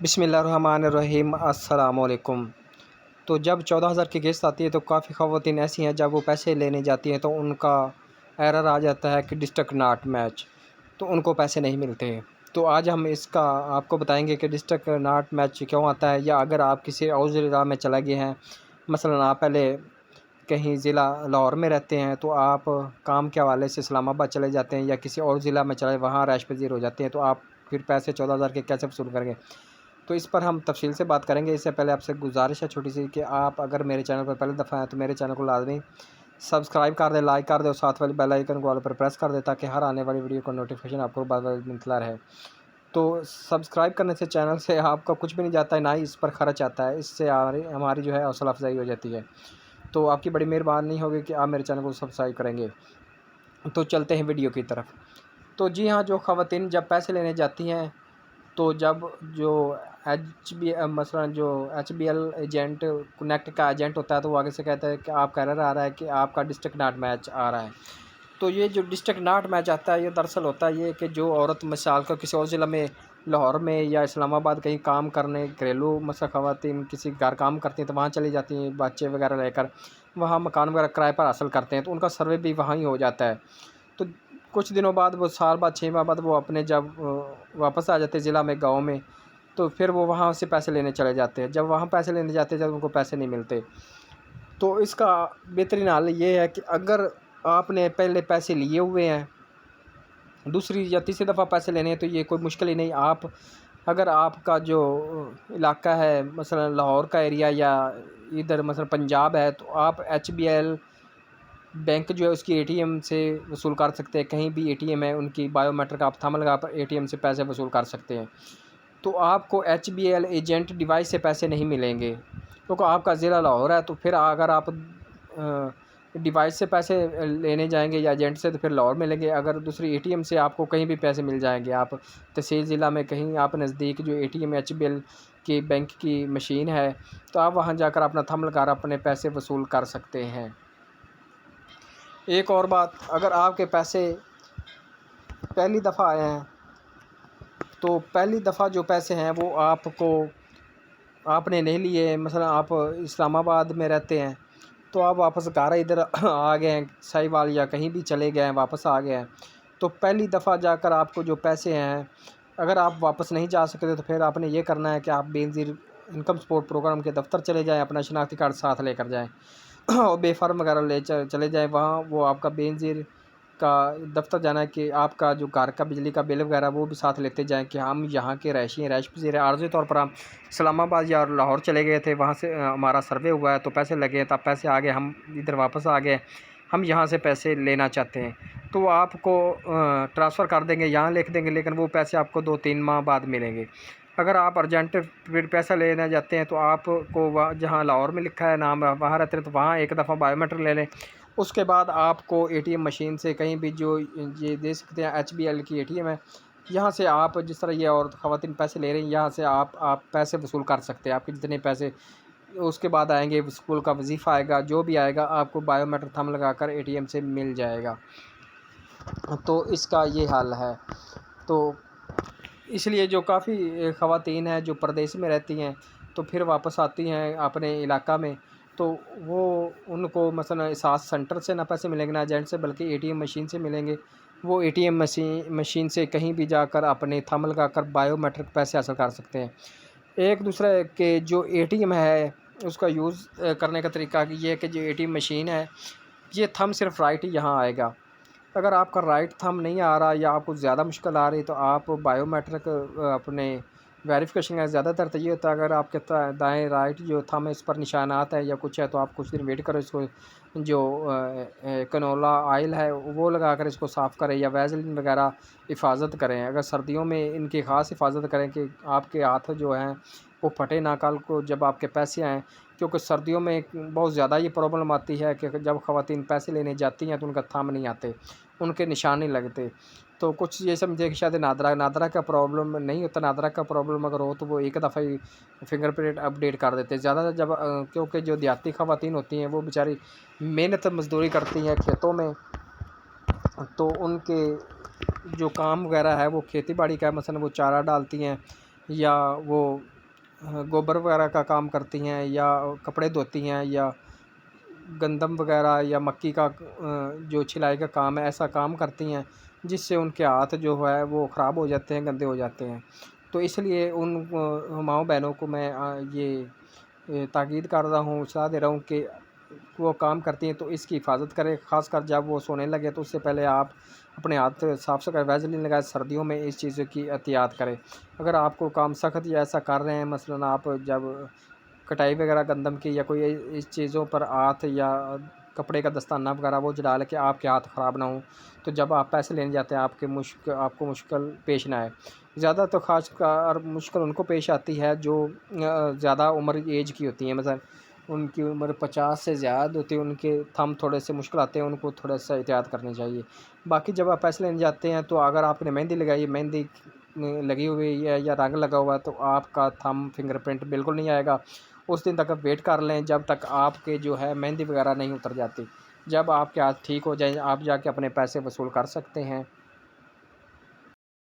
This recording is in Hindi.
बिस्मिल्लाहिर्रहमानिर्रहीम अस्सलाम वालेकुम। तो जब 14,000 की किस्त आती है तो काफ़ी ख़वातीन ऐसी हैं, जब वो पैसे लेने जाती हैं तो उनका एरर आ जाता है कि डिस्ट्रिक्ट नॉट मैच, तो उनको पैसे नहीं मिलते। तो आज हम इसका आपको बताएंगे कि डिस्ट्रिक्ट नॉट मैच क्यों आता है, या अगर आप किसी और ज़िला में चले गए हैं, मसलन आप पहले कहीं ज़िला लाहौर में रहते हैं तो आप काम के हवाले से इस्लामाबाद चले जाते हैं, या किसी और ज़िला में चले वहाँ रैश पज़ीर हो जाते हैं, तो आप फिर पैसे 14,000 के कैसे वसूल करेंगे। तो इस पर हम तफसील से बात करेंगे। इससे पहले आपसे गुजारिश है छोटी सी कि आप अगर मेरे चैनल पर पहली दफ़ा हैं तो मेरे चैनल को लाजमी सब्सक्राइब कर दें, लाइक कर दें और साथ वाली बेल आइकन को ऑल पर प्रेस कर दें, ताकि हर आने वाली वीडियो का नोटिफिकेशन आपको बाद मिलता रहे। तो सब्सक्राइब करने से चैनल से आपका कुछ भी नहीं जाता है, ना ही इस पर खर्च आता है। इससे हमारी जो है हौसला अफजाई हो जाती है। तो आपकी बड़ी मेहरबानी होगी कि आप मेरे चैनल को सब्सक्राइब करेंगे। तो चलते हैं वीडियो की तरफ। तो जी हाँ, जो ख़वातीन जब पैसे लेने जाती हैं, तो जब जो मसलन जो HBL एजेंट कनेक्ट का एजेंट होता है, तो वो आगे से कहता है कि आपका एरर आ रहा है कि आपका डिस्ट्रिक्ट नॉट मैच आ रहा है। तो ये जो डिस्ट्रिक्ट नॉट मैच आता है, ये दरअसल होता है ये कि जो औरत मिसाल का किसी और ज़िला में, लाहौर में या इस्लामाबाद कहीं काम करने, घरेलू मसला ख़वातीन किसी घर काम करती हैं, तो वहाँ चली जाती हैं बच्चे वगैरह लेकर, वहाँ मकान वगैरह किराए पर हासिल करते हैं, तो उनका सर्वे भी वहाँ ही हो जाता है। तो कुछ दिनों बाद, वो साल बाद 6 माह बाद, वो अपने जब वापस आ जाते हैं ज़िला में, गाँव में, तो फिर वो वहाँ से पैसे लेने चले जाते हैं। जब वहाँ पैसे लेने जाते हैं, जब उनको पैसे नहीं मिलते, तो इसका बेहतरीन हल ये है कि अगर आपने पहले पैसे लिए हुए हैं, दूसरी या तीसरी दफ़ा पैसे लेने हैं, तो ये कोई मुश्किल ही नहीं। आप अगर आपका जो इलाका है मसलन लाहौर का एरिया या इधर मसलन पंजाब है, तो आप HBL बैंक जो है उसकी ATM से वसूल कर सकते हैं। कहीं भी ATM है उनकी, बायोमेट्रिक आप थंब लगा कर ATM से पैसे वसूल कर सकते हैं। तो आपको HBL एजेंट डिवाइस से पैसे नहीं मिलेंगे, क्योंकि आपका ज़िला लाहौर है। तो फिर अगर आप डिवाइस से पैसे लेने जाएंगे या एजेंट से, तो फिर लाहौर मिलेंगे। अगर दूसरी ATM से आपको कहीं भी पैसे मिल जाएंगे, आप तहसील ज़िला में कहीं आप नज़दीक जो ATM HBL की बैंक की मशीन है, तो आप वहाँ जाकर अपना थंब लगाकर अपने पैसे वसूल कर सकते हैं। एक और बात, अगर आपके पैसे पहली दफ़ा आए हैं, तो पहली दफ़ा जो पैसे हैं वो आपने नहीं लिए, मसलन आप इस्लामाबाद में रहते हैं, तो आप वापस घर इधर आ गए हैं, साहिवाल या कहीं भी चले गए हैं, वापस आ गए हैं, तो पहली दफ़ा जाकर आपको जो पैसे हैं, अगर आप वापस नहीं जा सकते, तो फिर आपने ये करना है कि आप बेनज़ीर इनकम सपोर्ट प्रोग्राम के दफ्तर चले जाएँ, अपना शनाख्ती कार्ड साथ लेकर जाएँ और बेफार्म वगैरह ले चले जाएँ वहाँ। वो आपका बेनज़ीर का दफ्तर जाना है कि आपका जो घर का बिजली का बिल वगैरह वो भी साथ लेते जाएं कि हम यहाँ के रहायशी हैं, रहायश पज़ीर हैं। आर्ज़ी तौर पर हम इस्लामाबाद या लाहौर चले गए थे, वहाँ से हमारा सर्वे हुआ है, तो पैसे लगे, तब पैसे आ गए, हम इधर वापस आ गए, हम यहाँ से पैसे लेना चाहते हैं, तो वो आपको ट्रांसफ़र कर देंगे, यहाँ लिख देंगे, लेकिन वो पैसे आपको 2-3 माह बाद मिलेंगे। अगर आप अर्जेंट फिर पैसा लेना जाते हैं, तो आपको वहाँ जहाँ लाहौर में लिखा है नाम, वहाँ रहते हैं, तो वहाँ एक दफ़ा बायोमेट्रिक ले लें। उसके बाद आपको ATM मशीन से कहीं भी, जो ये दे सकते हैं HBL की ATM है, यहाँ से आप जिस तरह ये और ख़वातीन पैसे ले रही हैं, यहाँ से आप पैसे वसूल कर सकते हैं। आपके जितने पैसे उसके बाद आएंगे, स्कूल का वजीफ़ा आएगा, जो भी आएगा, आपको बायोमेट्रिक थंब लगाकर ATM से मिल जाएगा। तो इसका ये हाल है। तो इसलिए जो काफ़ी ख़वातीन हैं जो परदेश में रहती हैं, तो फिर वापस आती हैं अपने इलाका में, तो वो उनको मसलन एहसास सेंटर से ना पैसे मिलेंगे, ना एजेंट से, बल्कि ATM मशीन से मिलेंगे। वो ATM मशीन से कहीं भी जाकर अपने थंब लगाकर बायोमेट्रिक पैसे हासिल कर सकते हैं। एक दूसरे के जो ATM है उसका यूज़ करने का तरीका ये है कि जो ATM मशीन है, ये थंब सिर्फ राइट ही यहाँ आएगा। अगर आपका राइट थंब नहीं आ रहा या आपको ज़्यादा मुश्किल आ रही, तो आप बायोमेट्रिक अपने वेरिफिकेशन का ज़्यादातर तो ये होता है, अगर आपके दाएं राइट जो थंब है इस पर निशानात है या कुछ है, तो आप कुछ दिन वेट करो, इसको जो कनोला ऑयल है वो लगाकर इसको साफ़ करें, या वैसलीन वगैरह हिफाजत करें। अगर सर्दियों में इनकी ख़ास हिफाजत करें कि आपके हाथ जो हैं वो फटे ना कल को जब आपके पैसे आएँ, क्योंकि सर्दियों में बहुत ज़्यादा ये प्रॉब्लम आती है कि जब ख़वातीन पैसे लेने जाती हैं तो उनका थंब नहीं आते, उनके निशान नहीं लगते। तो कुछ ये समझे कि शायद नादरा का प्रॉब्लम नहीं होता। नादरा का प्रॉब्लम अगर हो तो वो एक दफ़ा ही फिंगरप्रिंट अपडेट कर देते हैं। ज़्यादा जब क्योंकि जो देहाती ख़वातीन होती हैं वो बेचारी मेहनत मज़दूरी करती हैं खेतों में, तो उनके जो काम वगैरह है वो खेती बाड़ी का है, मसलन वो चारा डालती हैं या वो गोबर वगैरह का काम करती हैं या कपड़े धोती हैं या गंदम वगैरह या मक्की का जो छिलाई का काम है, ऐसा काम करती हैं जिससे उनके हाथ जो है वो ख़राब हो जाते हैं, गंदे हो जाते हैं। तो इसलिए उन माँओं बहनों को मैं ये ताकीद कर रहा हूँ, सलाह दे रहा हूँ कि वो काम करती हैं तो इसकी हिफाज़त करें। ख़ासकर जब वो सोने लगे तो उससे पहले आप अपने हाथ साफ़ करें, वैसलीन लगाएँ। सर्दियों में इस चीज़ की एहतियात करें। अगर आपको काम सख्त या ऐसा कर रहे हैं, मसलन आप जब कटाई वगैरह गंदम की या कोई इस चीज़ों पर हाथ या कपड़े का दस्ताना वगैरह वो डाल के आपके हाथ ख़राब ना हों, तो जब आप पैसे लेने जाते हैं आपको मुश्किल पेश ना आए। ज़्यादा तो ख़ासकर मुश्किल उनको पेश आती है जो ज़्यादा उम्र एज की होती हैं, मसलन उनकी उम्र 50 से ज़्यादा होती है, उनके थंब थोड़े से मुश्किल आते हैं, उनको थोड़ा-सा एहतियात करनी चाहिए। बाकी जब आप पैसे लेने जाते हैं तो अगर आपने मेहंदी लगाई, मेहंदी लगी हुई है या रंग लगा हुआ है तो आपका थंब फिंगरप्रिंट बिल्कुल नहीं आएगा। उस दिन तक आप वेट कर लें जब तक आपके जो है मेहंदी वगैरह नहीं उतर जाती। जब आपके हाथ ठीक हो जाएँ, आप जाके अपने पैसे वसूल कर सकते हैं।